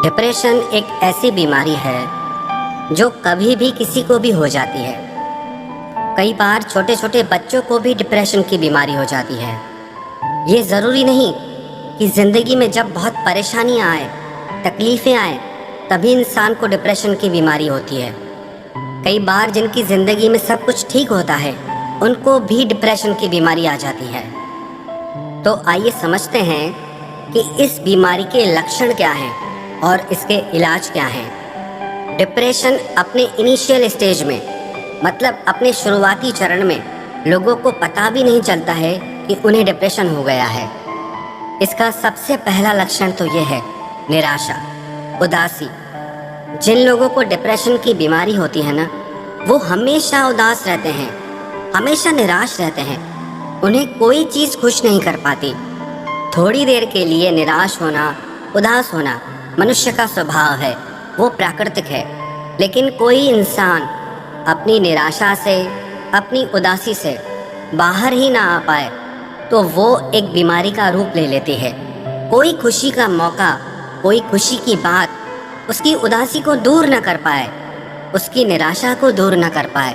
Depression एक ऐसी बीमारी है जो कभी भी किसी को भी हो जाती है। कई बार छोटे छोटे बच्चों को भी डिप्रेशन की बीमारी हो जाती है। ये ज़रूरी नहीं कि ज़िंदगी में जब बहुत परेशानियाँ आए, तकलीफ़ें आए, तभी इंसान को डिप्रेशन की बीमारी होती है। कई बार जिनकी ज़िंदगी में सब कुछ ठीक होता है, उनको भी डिप्रेशन की बीमारी आ जाती है। तो आइए समझते हैं कि इस बीमारी के लक्षण क्या हैं और इसके इलाज क्या हैं। डिप्रेशन अपने इनिशियल स्टेज में, मतलब अपने शुरुआती चरण में, लोगों को पता भी नहीं चलता है कि उन्हें डिप्रेशन हो गया है। इसका सबसे पहला लक्षण तो ये है निराशा, उदासी। जिन लोगों को डिप्रेशन की बीमारी होती है ना, वो हमेशा उदास रहते हैं, हमेशा निराश रहते हैं। उन्हें कोई चीज़ खुश नहीं कर पाती। थोड़ी देर के लिए निराश होना, उदास होना मनुष्य का स्वभाव है, वो प्राकृतिक है। लेकिन कोई इंसान अपनी निराशा से, अपनी उदासी से बाहर ही ना आ पाए तो वो एक बीमारी का रूप ले लेती है। कोई खुशी का मौका, कोई खुशी की बात उसकी उदासी को दूर न कर पाए, उसकी निराशा को दूर न कर पाए,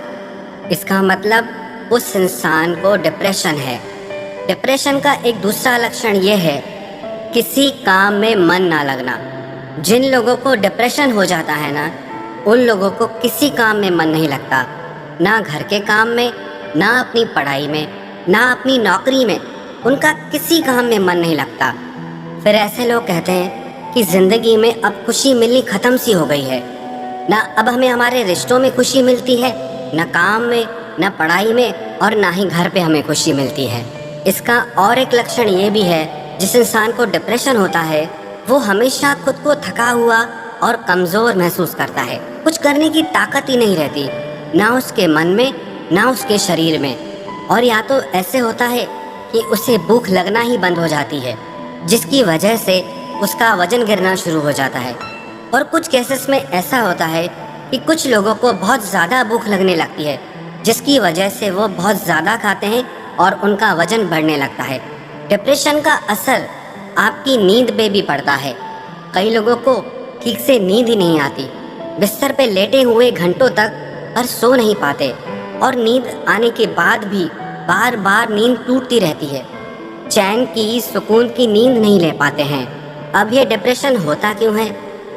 इसका मतलब उस इंसान को डिप्रेशन है। डिप्रेशन का एक दूसरा लक्षण ये है किसी काम में मन ना लगना। जिन लोगों को डिप्रेशन हो जाता है ना, उन लोगों को किसी काम में मन नहीं लगता, ना घर के काम में, ना अपनी पढ़ाई में, ना अपनी नौकरी में। उनका किसी काम में मन नहीं लगता। फिर ऐसे लोग कहते हैं कि ज़िंदगी में अब खुशी मिलनी ख़त्म सी हो गई है। ना अब हमें हमारे रिश्तों में खुशी मिलती है, ना काम में, ना पढ़ाई में, और ना ही घर पे हमें खुशी मिलती है। इसका और एक लक्षण ये भी है, जिस इंसान को डिप्रेशन होता है वो हमेशा खुद को थका हुआ और कमज़ोर महसूस करता है। कुछ करने की ताकत ही नहीं रहती, ना उसके मन में, ना उसके शरीर में। और या तो ऐसे होता है कि उसे भूख लगना ही बंद हो जाती है, जिसकी वजह से उसका वजन गिरना शुरू हो जाता है। और कुछ केसेस में ऐसा होता है कि कुछ लोगों को बहुत ज़्यादा भूख लगने लगती है, जिसकी वजह से वो बहुत ज़्यादा खाते हैं और उनका वजन बढ़ने लगता है। डिप्रेशन का असर आपकी नींद पे भी पड़ता है। कई लोगों को ठीक से नींद ही नहीं आती, बिस्तर पे लेटे हुए घंटों तक पर सो नहीं पाते, और नींद आने के बाद भी बार बार नींद टूटती रहती है। चैन की, सुकून की नींद नहीं ले पाते हैं। अब ये डिप्रेशन होता क्यों है?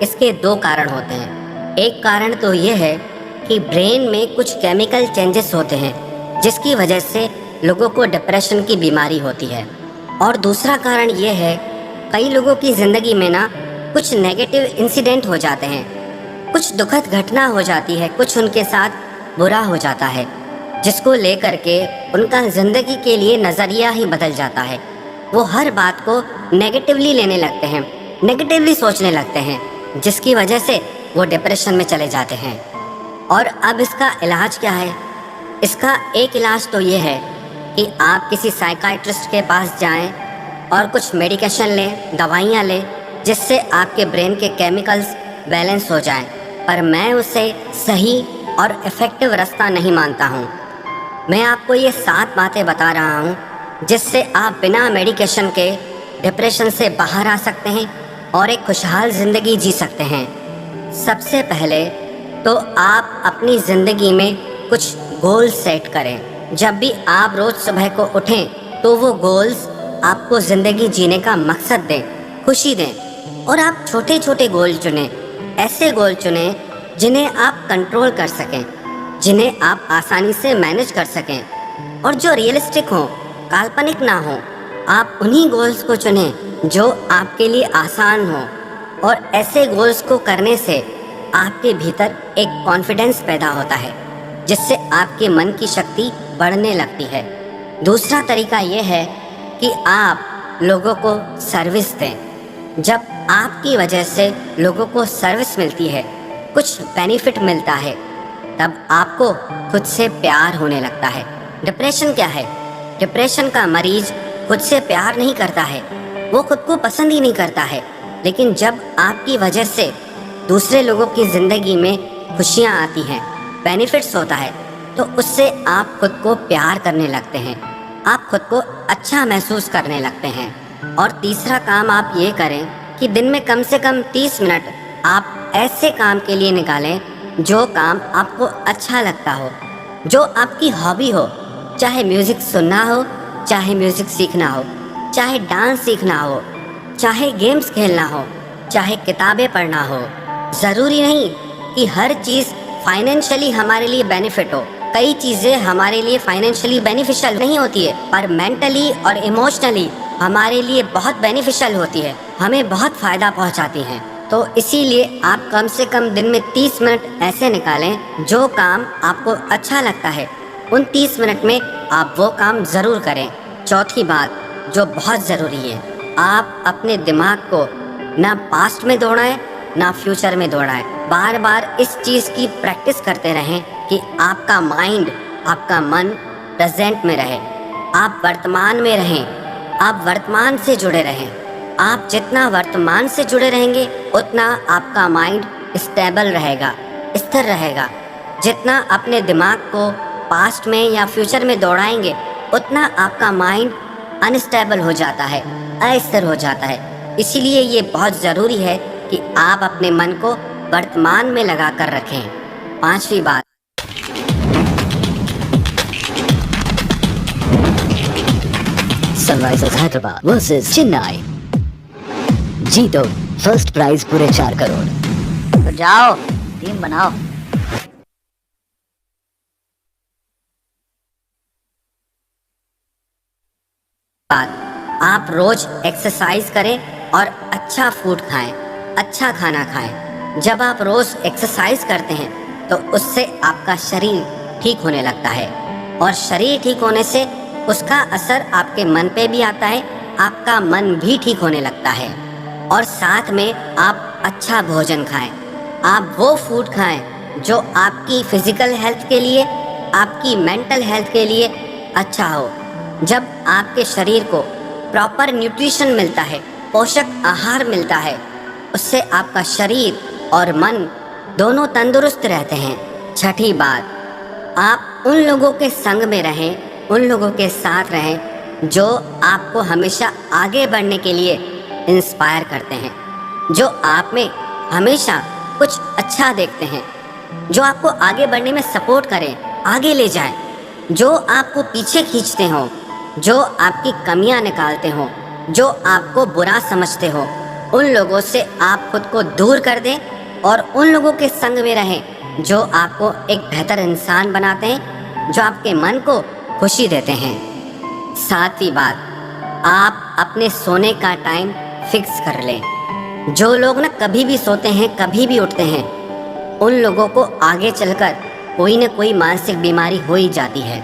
इसके दो कारण होते हैं। एक कारण तो ये है कि ब्रेन में कुछ केमिकल चेंजेस होते हैं, जिसकी वजह से लोगों को डिप्रेशन की बीमारी होती है। और दूसरा कारण ये है, कई लोगों की ज़िंदगी में ना कुछ नेगेटिव इंसिडेंट हो जाते हैं, कुछ दुखद घटना हो जाती है, कुछ उनके साथ बुरा हो जाता है, जिसको लेकर के उनका ज़िंदगी के लिए नज़रिया ही बदल जाता है। वो हर बात को नेगेटिवली लेने लगते हैं, नेगेटिवली सोचने लगते हैं, जिसकी वजह से वो डिप्रेशन में चले जाते हैं। और अब इसका इलाज क्या है? इसका एक इलाज तो ये है कि आप किसी साइकाइट्रिस्ट के पास जाएं और कुछ मेडिकेशन लें, दवाइयाँ लें, जिससे आपके ब्रेन के केमिकल्स बैलेंस हो जाएं। पर मैं उसे सही और इफ़ेक्टिव रास्ता नहीं मानता हूँ। मैं आपको ये 7 बातें बता रहा हूँ जिससे आप बिना मेडिकेशन के डिप्रेशन से बाहर आ सकते हैं और एक खुशहाल ज़िंदगी जी सकते हैं। सबसे पहले तो आप अपनी ज़िंदगी में कुछ गोल सेट करें। जब भी आप रोज़ सुबह को उठें तो वो गोल्स आपको ज़िंदगी जीने का मकसद दें, खुशी दें। और आप छोटे छोटे गोल चुनें, ऐसे गोल चुनें जिन्हें आप कंट्रोल कर सकें, जिन्हें आप आसानी से मैनेज कर सकें, और जो रियलिस्टिक हों, काल्पनिक ना हो। आप उन्हीं गोल्स को चुनें जो आपके लिए आसान हो। और ऐसे गोल्स को करने से आपके भीतर एक कॉन्फिडेंस पैदा होता है, जिससे आपके मन की शक्ति बढ़ने लगती है। दूसरा तरीका ये है कि आप लोगों को सर्विस दें। जब आपकी वजह से लोगों को सर्विस मिलती है, कुछ बेनिफिट मिलता है, तब आपको खुद से प्यार होने लगता है। डिप्रेशन क्या है? डिप्रेशन का मरीज खुद से प्यार नहीं करता है, वो खुद को पसंद ही नहीं करता है। लेकिन जब आपकी वजह से दूसरे लोगों की ज़िंदगी में खुशियाँ आती हैं, बेनिफिट्स होता है, तो उससे आप खुद को प्यार करने लगते हैं, आप खुद को अच्छा महसूस करने लगते हैं। और तीसरा काम आप ये करें कि दिन में कम से कम 30 मिनट आप ऐसे काम के लिए निकालें जो काम आपको अच्छा लगता हो, जो आपकी हॉबी हो। चाहे म्यूज़िक सुनना हो, चाहे म्यूज़िक सीखना हो, चाहे डांस सीखना हो, चाहे गेम्स खेलना हो, चाहे किताबें पढ़ना हो। ज़रूरी नहीं कि हर चीज़ फाइनेंशियली हमारे लिए बेनिफिट हो। कई चीज़ें हमारे लिए फाइनेंशियली बेनिफिशियल नहीं होती है, पर मेंटली और इमोशनली हमारे लिए बहुत बेनिफिशियल होती है, हमें बहुत फ़ायदा पहुंचाती हैं। तो इसीलिए आप कम से कम दिन में 30 मिनट ऐसे निकालें जो काम आपको अच्छा लगता है। उन 30 मिनट में आप वो काम ज़रूर करें। चौथी बात जो बहुत ज़रूरी है, आप अपने दिमाग को ना पास्ट में दौड़ाएं ना फ्यूचर में दौड़ाएं। बार बार इस चीज़ की प्रैक्टिस करते रहें कि आपका माइंड, आपका मन प्रेजेंट में रहे, आप वर्तमान में रहें, आप वर्तमान से जुड़े रहें। आप जितना वर्तमान से जुड़े रहेंगे उतना आपका माइंड स्टेबल रहेगा, स्थिर रहेगा। जितना अपने दिमाग को पास्ट में या फ्यूचर में दौड़ाएंगे उतना आपका माइंड अनस्टेबल हो जाता है, अस्थिर हो जाता है। इसीलिए ये बहुत ज़रूरी है कि आप अपने मन को वर्तमान में लगा कर रखें। पांचवी बात, सनराइजर्स हैदराबाद वर्सेस चेन्नई। जीतो फर्स्ट प्राइज पूरे 4 करोड़। तो जाओ टीम बनाओ। आप रोज एक्सरसाइज करें और अच्छा फूड खाएं, अच्छा खाना खाएं। जब आप रोज एक्सरसाइज करते हैं तो उससे आपका शरीर ठीक होने लगता है, और शरीर ठीक होने से उसका असर आपके मन पे भी आता है, आपका मन भी ठीक होने लगता है। और साथ में आप अच्छा भोजन खाएं, आप वो फूड खाएं जो आपकी फिजिकल हेल्थ के लिए, आपकी मेंटल हेल्थ के लिए अच्छा हो। जब आपके शरीर को प्रॉपर न्यूट्रिशन मिलता है, पोषक आहार मिलता है, उससे आपका शरीर और मन दोनों तंदुरुस्त रहते हैं। छठी बात, आप उन लोगों के संग में रहें, उन लोगों के साथ रहें जो आपको हमेशा आगे बढ़ने के लिए इंस्पायर करते हैं, जो आप में हमेशा कुछ अच्छा देखते हैं, जो आपको आगे बढ़ने में सपोर्ट करें, आगे ले जाएं, जो आपको पीछे खींचते हों, जो आपकी कमियां निकालते हों, जो आपको बुरा समझते हो। उन लोगों से आप खुद को दूर कर दें और उन लोगों के संग में रहें जो आपको एक बेहतर इंसान बनाते हैं, जो आपके मन को खुशी देते हैं। सातवीं बात, आप अपने सोने का टाइम फिक्स कर लें। जो लोग ना कभी भी सोते हैं, कभी भी उठते हैं, उन लोगों को आगे चलकर कोई न कोई मानसिक बीमारी हो ही जाती है।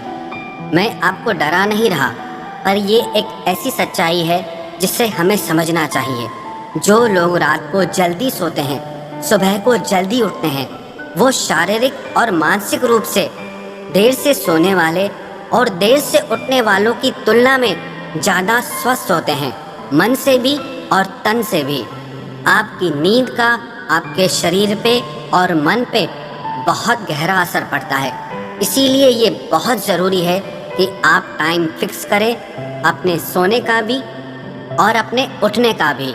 मैं आपको डरा नहीं रहा, पर ये एक ऐसी सच्चाई है जिसे हमें समझना चाहिए। जो लोग रात को जल्दी सोते हैं, सुबह को जल्दी उठते हैं, वो शारीरिक और मानसिक रूप से देर से सोने वाले और देर से उठने वालों की तुलना में ज़्यादा स्वस्थ होते हैं, मन से भी और तन से भी। आपकी नींद का आपके शरीर पे और मन पे बहुत गहरा असर पड़ता है। इसीलिए ये बहुत ज़रूरी है कि आप टाइम फिक्स करें, अपने सोने का भी और अपने उठने का भी।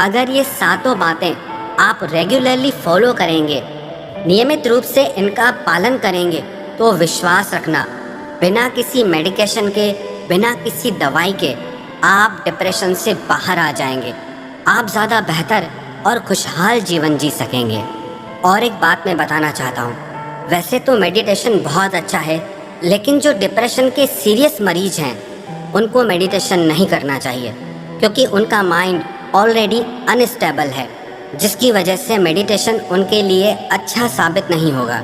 अगर ये सातों बातें आप रेगुलरली फॉलो करेंगे, नियमित रूप से इनका पालन करेंगे, तो विश्वास रखना, बिना किसी मेडिकेशन के, बिना किसी दवाई के आप डिप्रेशन से बाहर आ जाएंगे। आप ज़्यादा बेहतर और खुशहाल जीवन जी सकेंगे। और एक बात मैं बताना चाहता हूँ, वैसे तो मेडिटेशन बहुत अच्छा है, लेकिन जो डिप्रेशन के सीरियस मरीज हैं उनको मेडिटेशन नहीं करना चाहिए, क्योंकि उनका माइंड ऑलरेडी अनस्टेबल है, जिसकी वजह से मेडिटेशन उनके लिए अच्छा साबित नहीं होगा।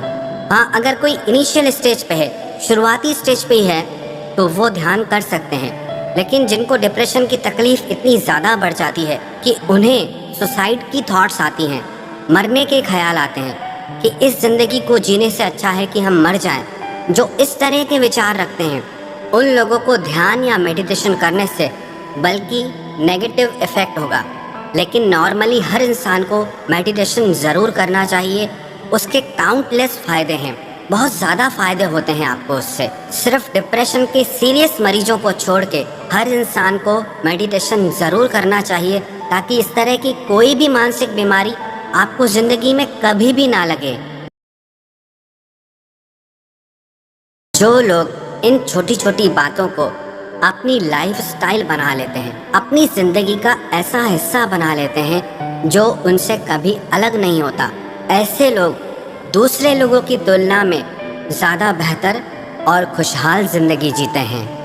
हाँ, अगर कोई इनिशियल स्टेज पे है, शुरुआती स्टेज पे ही है, तो वो ध्यान कर सकते हैं। लेकिन जिनको डिप्रेशन की तकलीफ इतनी ज़्यादा बढ़ जाती है कि उन्हें सुसाइड की थॉट्स आती हैं, मरने के ख्याल आते हैं कि इस ज़िंदगी को जीने से अच्छा है कि हम मर जाएं, जो इस तरह के विचार रखते हैं, उन लोगों को ध्यान या मेडिटेशन करने से बल्कि नेगेटिव इफ़ेक्ट होगा। लेकिन नॉर्मली हर इंसान को मेडिटेशन ज़रूर करना चाहिए। उसके काउंटलेस फ़ायदे हैं, बहुत ज़्यादा फ़ायदे होते हैं आपको उससे। सिर्फ डिप्रेशन के सीरियस मरीजों को छोड़ के हर इंसान को मेडिटेशन ज़रूर करना चाहिए, ताकि इस तरह की कोई भी मानसिक बीमारी आपको जिंदगी में कभी भी ना लगे। जो लोग इन छोटी छोटी बातों को अपनी लाइफ स्टाइल बना लेते हैं, अपनी जिंदगी का ऐसा हिस्सा बना लेते हैं जो उनसे कभी अलग नहीं होता, ऐसे लोग दूसरे लोगों की तुलना में ज़्यादा बेहतर और खुशहाल जिंदगी जीते हैं।